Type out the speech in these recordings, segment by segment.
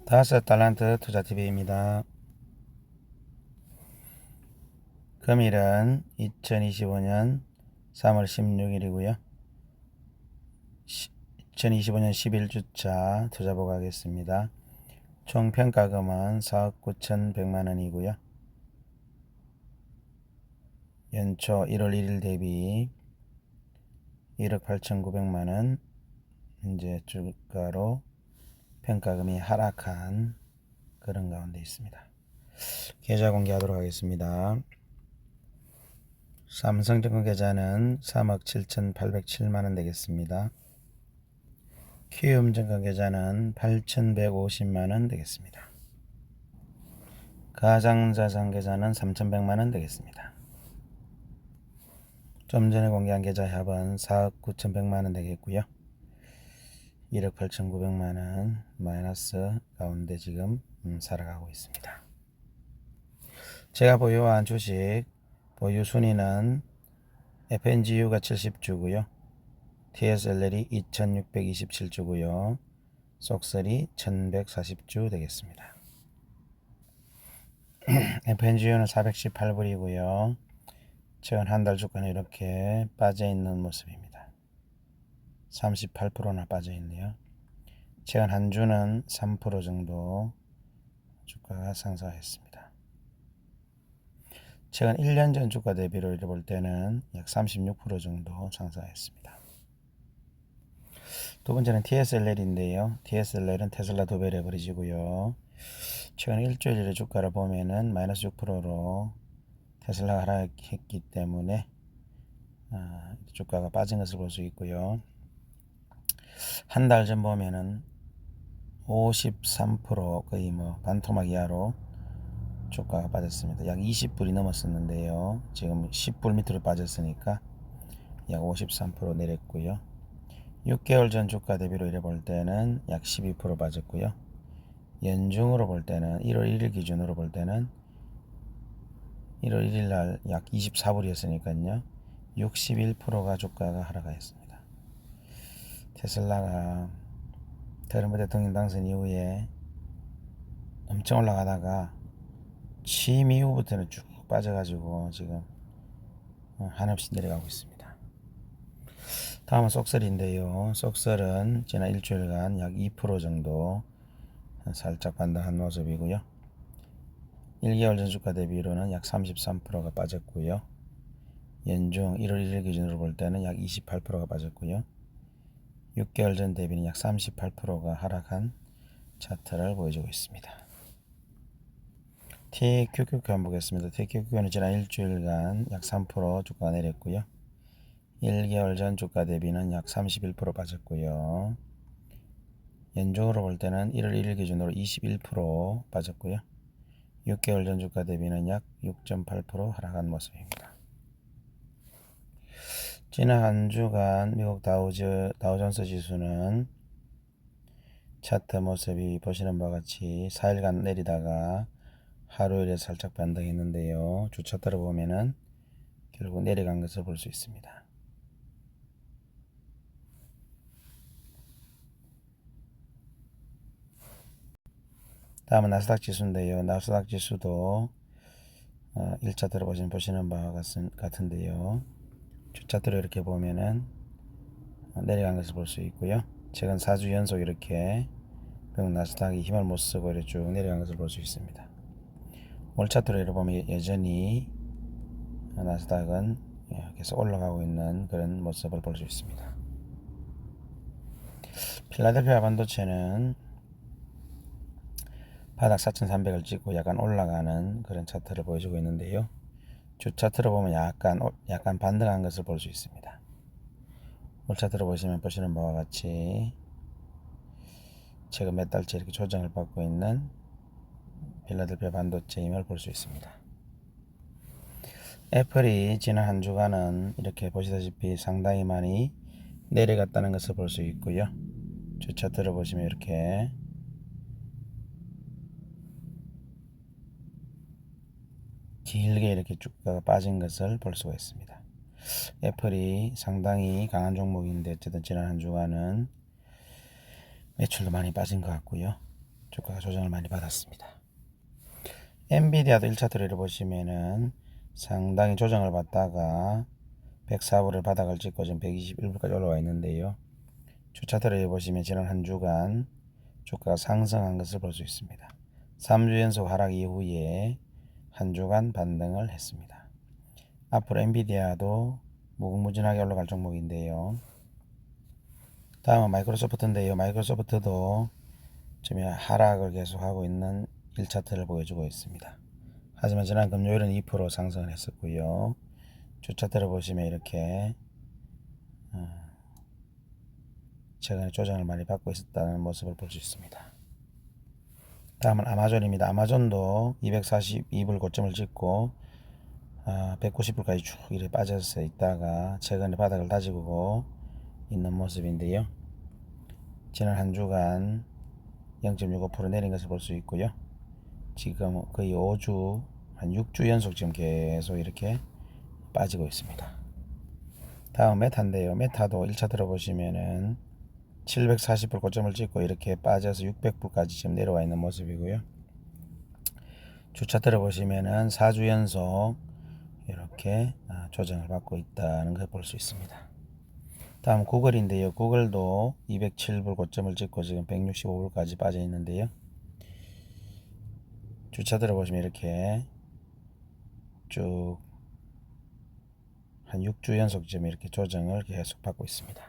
다섯 달란트 투자TV입니다. 금일은 2025년 3월 16일이고요. 2025년 11주차 투자보고 하겠습니다. 총 평가금은 4억 9,100만원이고요. 연초 1월 1일 대비 1억 8,900만원 현재 주가로 평가금이 하락한 그런 가운데 있습니다. 계좌 공개하도록 하겠습니다. 삼성증권 계좌는 3억 7,807만원 되겠습니다. 키움증권 계좌는 8,150만원 되겠습니다. 가상자산 계좌는 3,100만원 되겠습니다. 좀 전에 공개한 계좌 합은 4억 9,100만원 되겠고요. 1억 8,900만원 마이너스 가운데 지금 살아가고 있습니다. 제가 보유한 주식 보유 순위는 FNGU가 70주고요. TSLL이 2627주고요. 속설이 1140주 되겠습니다. FNGU는 418불이고요. 최근 한 달 주가는 이렇게 빠져있는 모습입니다. 38%나 빠져있네요. 최근 한 주는 3% 정도 주가가 상승했습니다. 최근 1년 전 주가 대비로 볼 때는 약 36% 정도 상승했습니다. 두 번째는 TSLL인데요. TSLL은 테슬라 2배 레버리지고요. 최근 일주일의 주가를 보면은 마이너스 6%로 테슬라가 하락했기 때문에 주가가 빠진 것을 볼 수 있고요. 한 달 전 보면은 53% 거의 반토막 이하로 주가가 빠졌습니다. 약 20불이 넘었었는데요. 지금 10불 밑으로 빠졌으니까 약 53% 내렸고요. 6개월 전 주가 대비로 이래 볼 때는 약 12% 빠졌고요. 연중으로 볼 때는 1월 1일 기준으로 볼 때는 1월 1일 날 약 24불이었으니까요. 61%가 주가가 하락하였습니다. 테슬라가 트럼프 대통령 당선 이후에 엄청 올라가다가 취임 이후부터는 쭉 빠져가지고 지금 한없이 내려가고 있습니다. 다음은 속설인데요. 속설은 지난 일주일간 약 2% 정도 살짝 반등한 모습이고요. 1개월 전 주가 대비로는 약 33%가 빠졌고요. 연중 1월 1일 기준으로 볼 때는 약 28%가 빠졌고요. 6개월 전 대비는 약 38%가 하락한 차트를 보여주고 있습니다. TQQQ 한번 보겠습니다. TQQQ는 지난 일주일간 약 3% 주가가 내렸고요. 1개월 전 주가 대비는 약 31% 빠졌고요. 연중으로 볼 때는 1월 1일 기준으로 21% 빠졌고요. 6개월 전 주가 대비는 약 6.8% 하락한 모습입니다. 지난 한 주간 미국 다우존스 지수는 차트 모습이 보시는 바와 같이 4일간 내리다가 하루일에 살짝 반등했는데요. 주 차트를 보면은 결국 내려간 것을 볼 수 있습니다. 다음은 나스닥 지수인데요. 나스닥 지수도 1차트로 보시는 바와 같은데요. 주 차트로 이렇게 보면은 내려간 것을 볼 수 있고요. 최근 4주 연속 이렇게 미국 나스닥이 힘을 못 쓰고 이렇게 쭉 내려간 것을 볼 수 있습니다. 월 차트로 이렇게 보면 여전히 나스닥은 계속 올라가고 있는 그런 모습을 볼 수 있습니다. 필라델피아 반도체는 바닥 4,300을 찍고 약간 올라가는 그런 차트를 보여주고 있는데요. 주 차트로 보면 약간 반등한 것을 볼 수 있습니다. 월 차트로 보시는 바와 같이 최근 몇 달째 이렇게 조정을 받고 있는 필라델피아 반도체임을 볼 수 있습니다. 애플이 지난 한 주간은 이렇게 보시다시피 상당히 많이 내려갔다는 것을 볼 수 있고요. 주 차트를 보시면 이렇게 길게 이렇게 주가가 빠진 것을 볼 수가 있습니다. 애플이 상당히 강한 종목인데 어쨌든 지난 한 주간은 매출도 많이 빠진 것 같고요. 주가가 조정을 많이 받았습니다. 엔비디아도 1차 트레이를 보시면은 상당히 조정을 받다가 104불을 바닥을 찍고 지금 121불까지 올라와 있는데요. 주차 트레이 보시면 지난 한 주간 주가가 상승한 것을 볼 수 있습니다. 3주 연속 하락 이후에 한 주간 반등을 했습니다. 앞으로 엔비디아도 무궁무진하게 올라갈 종목인데요. 다음은 마이크로소프트인데요. 마이크로소프트도 지금 하락을 계속하고 있는 1차트를 보여주고 있습니다. 하지만 지난 금요일은 2% 상승을 했었고요. 주차트를 보시면 이렇게 최근에 조정을 많이 받고 있었다는 모습을 볼 수 있습니다. 다음은 아마존입니다. 아마존도 242불 고점을 찍고 190불까지 쭉 이렇게 빠져서 있다가 최근에 바닥을 다지고 있는 모습인데요. 지난 한 주간 0.65% 내린 것을 볼 수 있고요. 지금 거의 5주, 한 6주 연속 지금 계속 이렇게 빠지고 있습니다. 다음 메타인데요. 메타도 1차 들어보시면은 740불 고점을 찍고 이렇게 빠져서 600불까지 지금 내려와 있는 모습이고요. 주차 들어보시면은 4주 연속 이렇게 조정을 받고 있다는 걸 볼 수 있습니다. 다음 구글인데요. 구글도 207불 고점을 찍고 지금 165불까지 빠져 있는데요. 주차 들어보시면 이렇게 쭉 한 6주 연속 지금 이렇게 조정을 계속 받고 있습니다.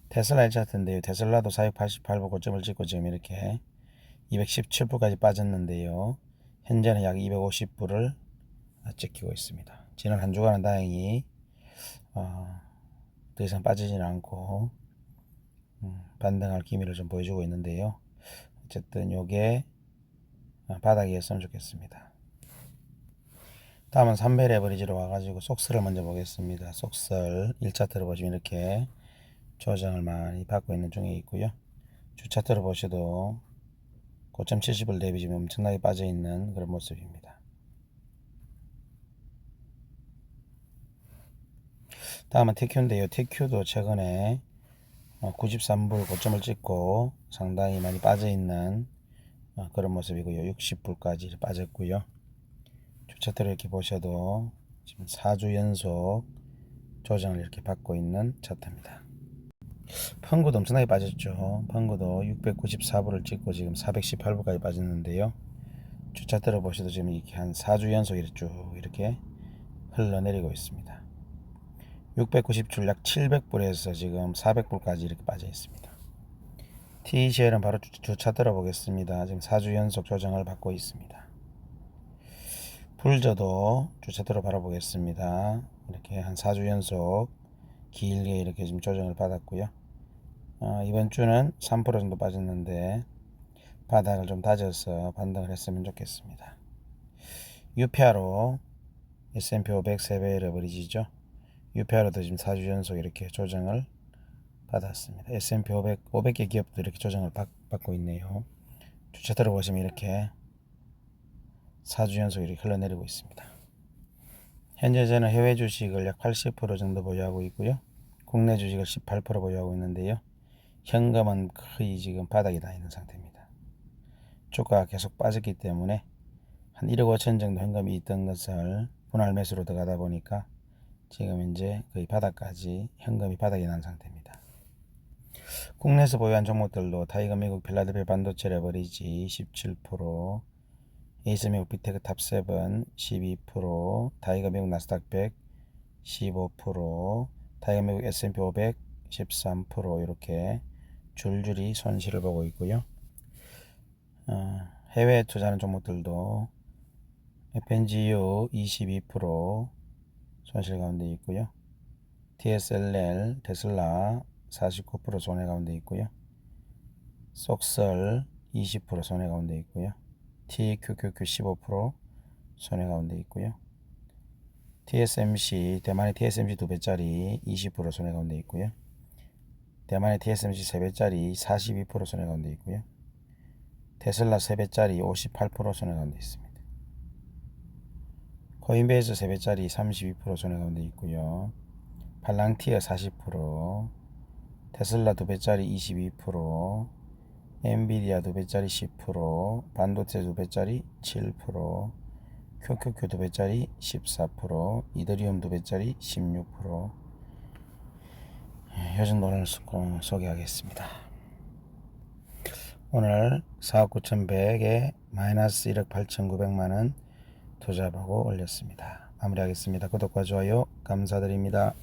테슬라 1차트인데요. 테슬라도 488불 고점을 찍고 지금 이렇게 217불까지 빠졌는데요. 현재는 약 250불을 찍히고 있습니다. 지난 한 주간은 다행히 더 이상 빠지지는 않고 반등할 기미를 좀 보여주고 있는데요. 어쨌든 요게 바닥이었으면 좋겠습니다. 다음은 삼벨 에버리지로 와가지고 속설을 먼저 보겠습니다. 속설 1차트를 보시면 이렇게 조정을 많이 받고 있는 중에 있고요. 주차트를 보셔도 고점 70을 대비 지금 엄청나게 빠져 있는 그런 모습입니다. 다음은 TQ인데요. TQ도 최근에 93불 고점을 찍고 상당히 많이 빠져 있는 그런 모습이고요. 60불까지 빠졌고요. 주차트를 이렇게 보셔도 지금 4주 연속 조정을 이렇게 받고 있는 차트입니다. 펑구도 엄청나게 빠졌죠. 펑구도 694불을 찍고 지금 418불까지 빠졌는데요. 주차트를 보셔도 지금 이렇게 한 4주 연속 이렇게 쭉 이렇게 흘러내리고 있습니다. 690줄 약 700불에서 지금 400불까지 이렇게 빠져 있습니다. TCL은 바로 주차트를 보겠습니다. 지금 4주 연속 조정을 받고 있습니다. 불저도 주차트로 바라보겠습니다. 이렇게 한 4주 연속 길게 이렇게 지금 조정을 받았고요. 이번 주는 3% 정도 빠졌는데 바닥을 좀 다져서 반등을 했으면 좋겠습니다. UPR로 S&P 500 세배 에버리지죠. UPR로도 지금 4주 연속 이렇게 조정을 받았습니다. S&P 500개 기업도 이렇게 조정을 받고 있네요. 주차트로 보시면 이렇게 4주 연속 이렇게 흘러내리고 있습니다. 현재 저는 해외 주식을 약 80% 정도 보유하고 있고요. 국내 주식을 18% 보유하고 있는데요. 현금은 거의 지금 바닥에 다 있는 상태입니다. 주가가 계속 빠졌기 때문에 한 1억 5천 정도 현금이 있던 것을 분할 매수로 들어가다 보니까 지금 이제 거의 바닥까지 현금이 바닥에 난 상태입니다. 국내에서 보유한 종목들도 타이거 미국 필라델피아 반도체 레버리지 17%, 에이스 미국 빅테크 탑7 12%, 타이거 미국 나스닥 100 15%, 타이거 미국 S&P 500 13% 이렇게 줄줄이 손실을 보고 있고요. 해외에 투자하는 종목들도 FNGU 22% 손실 가운데 있고요. TSLL 테슬라 49% 손해 가운데 있고요. 속설 20% 손해 가운데 있고요. TQQQ 15% 손해 가운데 있고요. TSMC 대만의 TSMC 2배짜리 20% 손해 가운데 있고요. 대만의 TSMC 3배짜리 42% 손해 가운데 있고요. 테슬라 3배짜리 58% 손해 가운데 있습니다. 코인베이스 3배짜리 32% 손해 가운데 있고요. 팔랑티어 40%, 테슬라 2배짜리 22%, 엔비디아 2배짜리 10%, 반도체 2배짜리 7%, QQQ 2배짜리 14%, 이더리움 2배짜리 16%. 요즘 노래를 소개하겠습니다. 오늘 4억 9,100에 마이너스 1억 8,900만원 투자하고 올렸습니다. 마무리하겠습니다. 구독과 좋아요 감사드립니다.